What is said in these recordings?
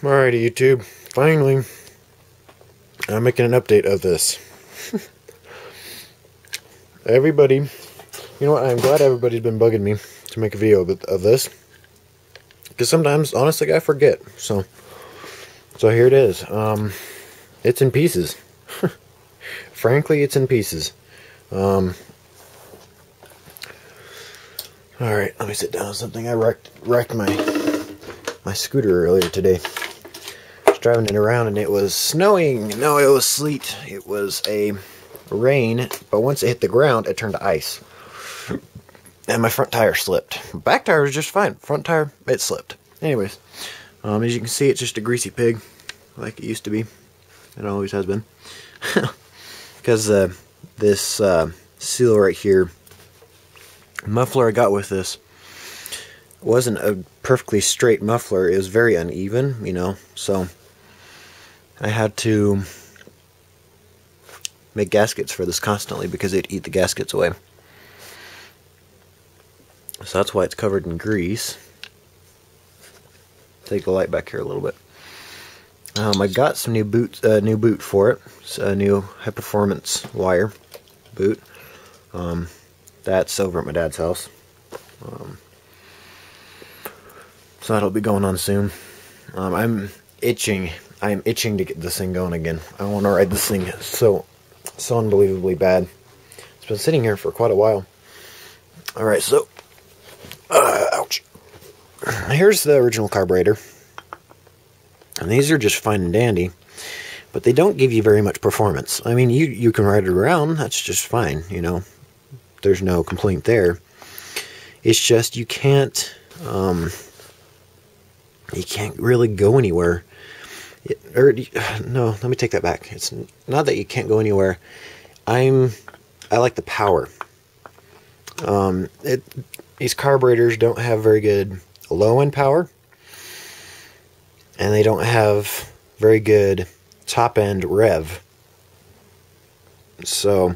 Alrighty, YouTube. Finally, I'm making an update of this. Everybody, you know what? I'm glad everybody's been bugging me to make a video of this, because sometimes, honestly, I forget. So here it is. It's in pieces. Frankly, it's in pieces. Alright, let me sit down on something. I wrecked my scooter earlier today. I was driving it around and it was snowing. No, it was sleet. It was a rain, but once it hit the ground, it turned to ice. And my front tire slipped. Back tire was just fine. Front tire, it slipped. Anyways, as you can see, it's just a greasy pig, like it used to be. It always has been. Because this seal right here, muffler I got with this, wasn't a perfectly straight muffler. It was very uneven, you know, so I had to make gaskets for this constantly because it'd eat the gaskets away. So that's why it's covered in grease. Take the light back here a little bit. I got some new boot for it. It's a new high performance wire boot. That's over at my dad's house. So that'll be going on soon. I'm itching to get this thing going again. I want to ride this thing so unbelievably bad. It's been sitting here for quite a while. Alright, so ouch. Here's the original carburetor. And these are just fine and dandy, but they don't give you very much performance. I mean, you can ride it around, that's just fine, you know. There's no complaint there. It's just you can't really go anywhere. No, let me take that back. It's not that you can't go anywhere. I like the power. These carburetors don't have very good low-end power, and they don't have very good top-end rev. So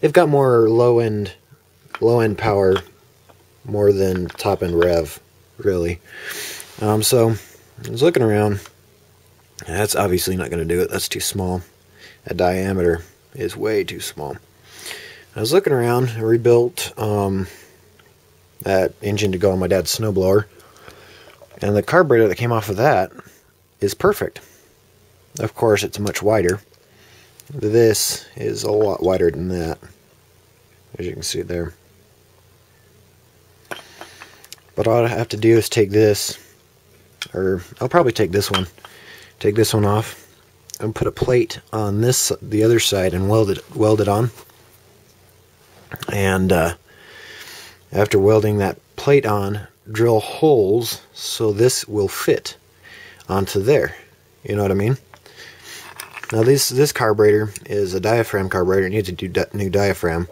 they've got more low-end power more than top-end rev, really. So I was looking around. That's obviously not going to do it. That's too small. That diameter is way too small. I was looking around. I rebuilt that engine to go on my dad's snowblower, and the carburetor that came off of that is perfect. Of course, it's much wider. This is a lot wider than that, as you can see there. But all I have to do is take this, or I'll probably take this one off, and put a plate on the other side, and weld it on. And after welding that plate on, drill holes so this will fit onto there. You know what I mean? Now this carburetor is a diaphragm carburetor. It needs a new diaphragm.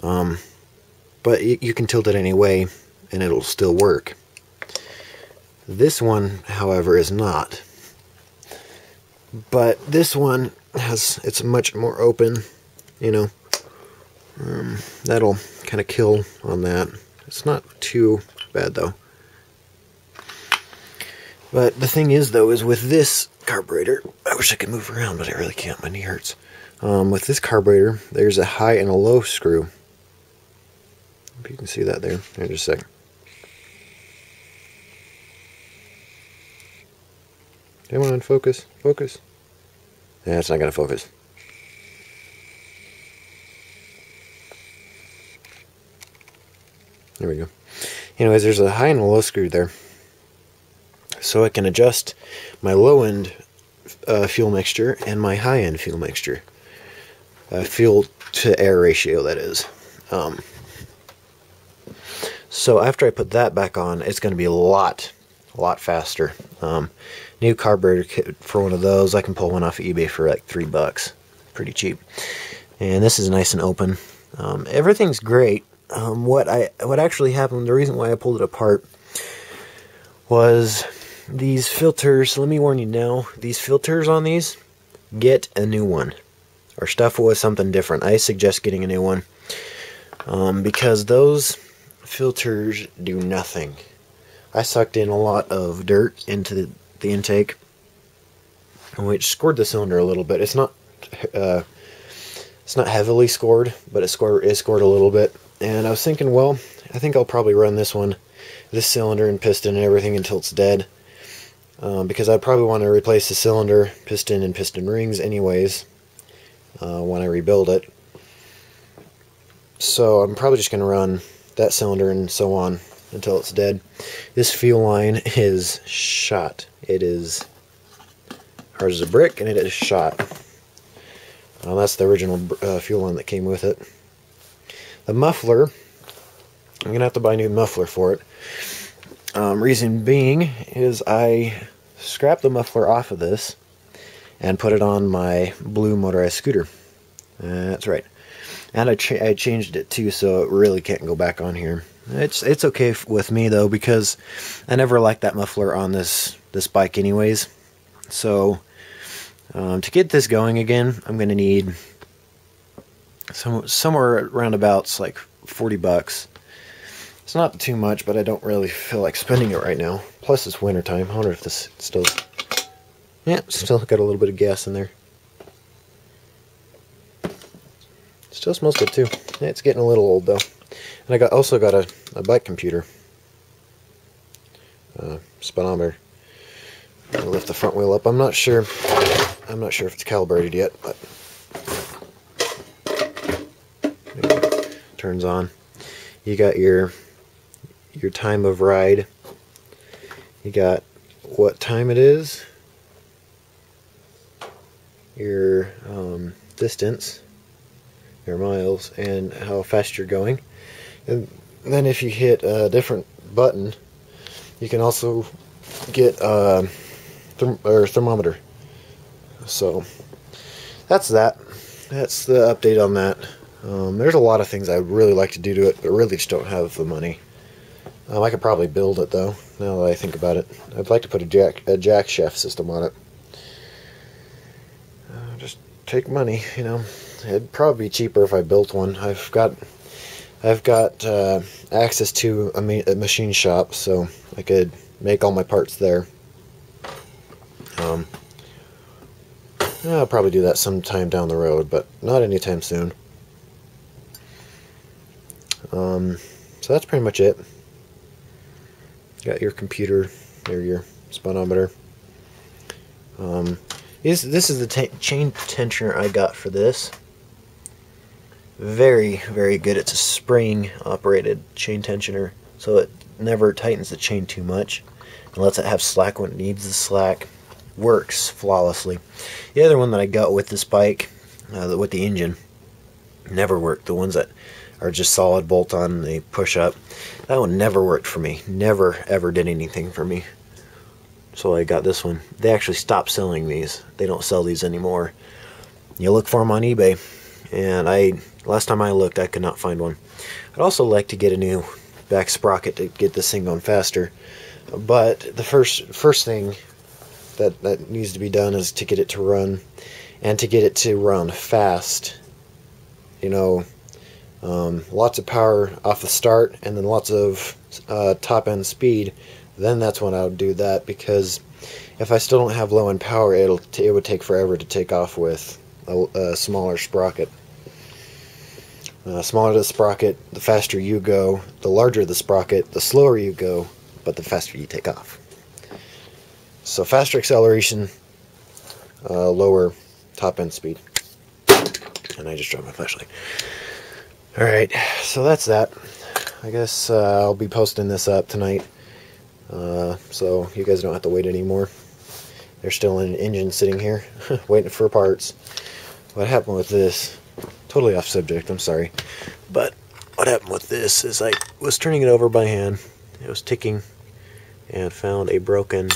But you can tilt it any way and it'll still work. This one, however, is not. But this one it's much more open, you know. That'll kind of kill on that. It's not too bad though. But the thing is though, is with this carburetor, I wish I could move around, but I really can't. My knee hurts. With this carburetor, there's a high and a low screw. If you can see that there. Here, just a second. Come on, focus. Focus. Yeah, it's not going to focus. There we go. Anyways, there's a high and a low screw there. So I can adjust my low-end fuel mixture and my high-end fuel mixture. Fuel to air ratio, that is. So after I put that back on, it's going to be a lot faster. New carburetor kit for one of those. I can pull one off of eBay for like $3. Pretty cheap. And this is nice and open. Everything's great. What actually happened, the reason why I pulled it apart was these filters. Let me warn you now, these filters on these, get a new one. Or stuff with something different. I suggest getting a new one. Because those filters do nothing. I sucked in a lot of dirt into the intake, and we scored the cylinder a little bit. It's not heavily scored, but it is scored a little bit. And I was thinking, well, I think I'll probably run this cylinder and piston and everything until it's dead, because I probably want to replace the cylinder, piston, and piston rings anyways when I rebuild it. So I'm probably just going to run that cylinder and so on until it's dead. This fuel line is shot. It is hard as a brick, and it is shot. That's the original fuel line that came with it. The muffler, I'm going to have to buy a new muffler for it. Reason being is I scrapped the muffler off of this and put it on my blue motorized scooter. That's right. And I changed it too, so it really can't go back on here. It's okay with me though, because I never liked that muffler on this bike anyways. So to get this going again, I'm going to need somewhere around about like $40. It's not too much, but I don't really feel like spending it right now. Plus it's winter time. I wonder if this still... Yeah, still got a little bit of gas in there. Still smells good too. Yeah, it's getting a little old though. And I also got a bike computer. Speedometer. I'll lift the front wheel up. I'm not sure if it's calibrated yet, but turns on. You got your time of ride. You got what time it is. Your distance, your miles, and how fast you're going. And then if you hit a different button, you can also get thermometer. So that's that. That's the update on that. There's a lot of things I would really like to do to it, but really just don't have the money. I could probably build it though, now that I think about it. I'd like to put a jack shaft system on it. Just take money, you know. It'd probably be cheaper if I built one. I've got access to a machine shop, so I could make all my parts there. I'll probably do that sometime down the road, but not anytime soon. So that's pretty much it. Got your computer, or your speedometer. This is the chain tensioner I got for this. Very, very good. It's a spring operated chain tensioner, so it never tightens the chain too much and lets it have slack when it needs the slack. Works flawlessly. The other one that I got with this bike, with the engine, never worked. The ones that are just solid bolt on and they push up, that one never worked for me. Never ever did anything for me. So I got this one. They actually stopped selling these. They don't sell these anymore. You look for them on eBay, and last time I looked, I could not find one. I'd also like to get a new back sprocket to get this thing going faster. But the first thing that needs to be done is to get it to run, and to get it to run fast. You know, lots of power off the start, and then lots of top end speed. Then that's when I would do that, because if I still don't have low end power, it would take forever to take off with a smaller sprocket. Smaller the sprocket, the faster you go. The larger the sprocket, the slower you go, but the faster you take off. So faster acceleration, lower top end speed. And I just dropped my flashlight. Alright, so that's that. I guess I'll be posting this up tonight. So you guys don't have to wait anymore. There's still an engine sitting here waiting for parts. What happened with this, totally off subject, I'm sorry, but what happened with this is I was turning it over by hand. It was ticking and found a broken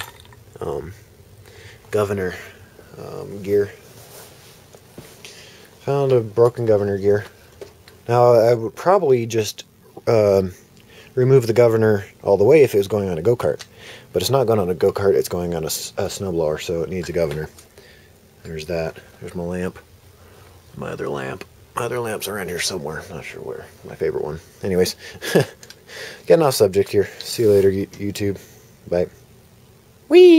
governor gear. Found a broken governor gear. Now I would probably just remove the governor all the way if it was going on a go-kart, but it's not going on a go-kart, it's going on a snowblower, so it needs a governor. There's that. There's my lamp. My other lamp. My other lamp's around here somewhere. Not sure where. My favorite one. Anyways, getting off subject here. See you later, YouTube. Bye. Whee!